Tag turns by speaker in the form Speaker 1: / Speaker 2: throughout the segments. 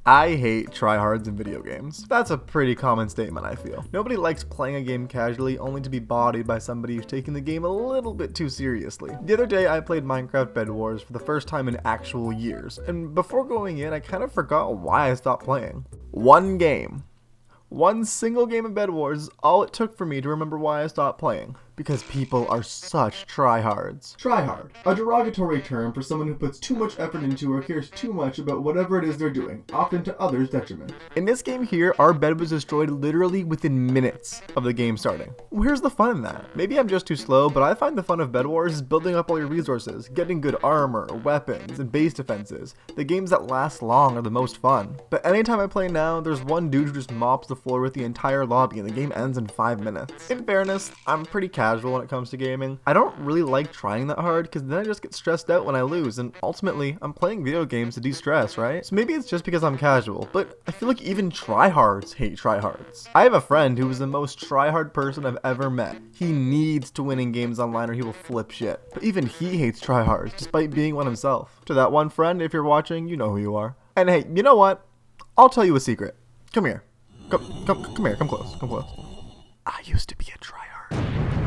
Speaker 1: I hate tryhards in video games. That's a pretty common statement, I feel. Nobody likes playing a game casually only to be bodied by somebody who's taking the game a little bit too seriously. The other day I played Minecraft Bed Wars for the first time in actual years, and before going in I kind of forgot why I stopped playing. One single game of Bed Wars is all it took for me to remember why I stopped playing. Because people are such tryhards. Tryhard, a derogatory term for someone who puts too much effort into or cares too much about whatever it is they're doing, often to others' detriment. In this game here, our bed was destroyed literally within minutes of the game starting. Where's the fun in that? Maybe I'm just too slow, but I find the fun of Bed Wars is building up all your resources, getting good armor, weapons, and base defenses. The games that last long are the most fun. But anytime I play now, there's one dude who just mops the floor with the entire lobby and the game ends in 5 minutes. In fairness, I'm pretty casual when it comes to gaming. I don't really like trying that hard because then I just get stressed out when I lose, and ultimately I'm playing video games to de-stress, right? So maybe it's just because I'm casual, but I feel like even tryhards hate tryhards. I have a friend who is the most tryhard person I've ever met. He needs to win in games online or he will flip shit. But even he hates tryhards despite being one himself. To that one friend, if you're watching, you know who you are. And hey, you know what? I'll tell you a secret. Come here. Come here, come close. I used to be a tryhard.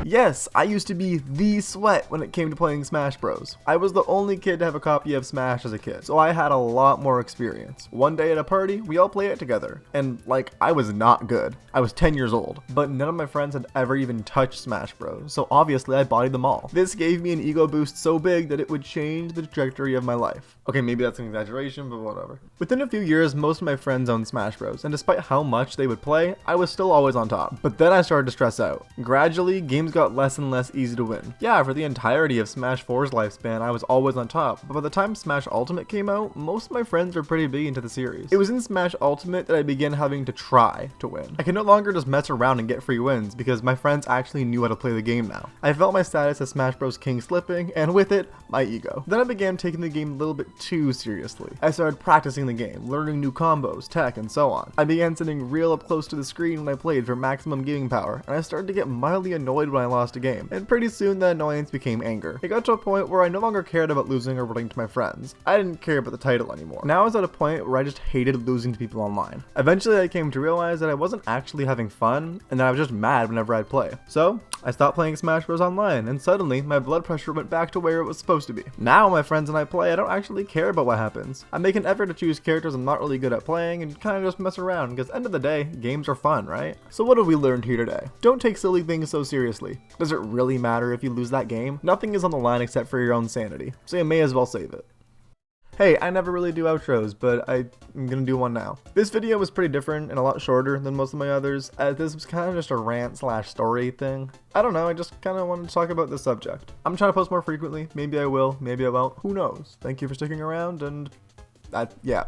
Speaker 1: Yes, I used to be the sweat when it came to playing Smash Bros. I was the only kid to have a copy of Smash as a kid, so I had a lot more experience. One day at a party, we all played it together, and I was not good. I was 10 years old, but none of my friends had ever even touched Smash Bros, so obviously I bodied them all. This gave me an ego boost so big that it would change the trajectory of my life. Okay, maybe that's an exaggeration, but whatever. Within a few years, most of my friends owned Smash Bros, and despite how much they would play, I was still always on top. But then I started to stress out. Gradually, games got less and less easy to win. Yeah, for the entirety of Smash 4's lifespan, I was always on top, but by the time Smash Ultimate came out, most of my friends were pretty big into the series. It was in Smash Ultimate that I began having to try to win. I could no longer just mess around and get free wins because my friends actually knew how to play the game now. I felt my status as Smash Bros King slipping, and with it, my ego. Then I began taking the game a little bit too seriously. I started practicing the game, learning new combos, tech, and so on. I began sitting real up close to the screen when I played for maximum gaming power, and I started to get mildly annoyed when I lost a game, and pretty soon that annoyance became anger. It got to a point where I no longer cared about losing or winning to my friends. I didn't care about the title anymore. Now I was at a point where I just hated losing to people online. Eventually I came to realize that I wasn't actually having fun, and that I was just mad whenever I'd play. So I stopped playing Smash Bros online, and suddenly my blood pressure went back to where it was supposed to be. Now my friends and I play, I don't actually care about what happens. I make an effort to choose characters I'm not really good at playing and kind of just mess around, because end of the day, games are fun, right? So what have we learned here today? Don't take silly things so seriously. Does it really matter if you lose that game? Nothing is on the line except for your own sanity, so you may as well save it. Hey, I never really do outros, but I'm gonna do one now. This video was pretty different and a lot shorter than most of my others, as this was kind of just a rant/story thing. I don't know, I just kind of wanted to talk about this subject. I'm trying to post more frequently, maybe I will, maybe I won't, who knows. Thank you for sticking around, and yeah.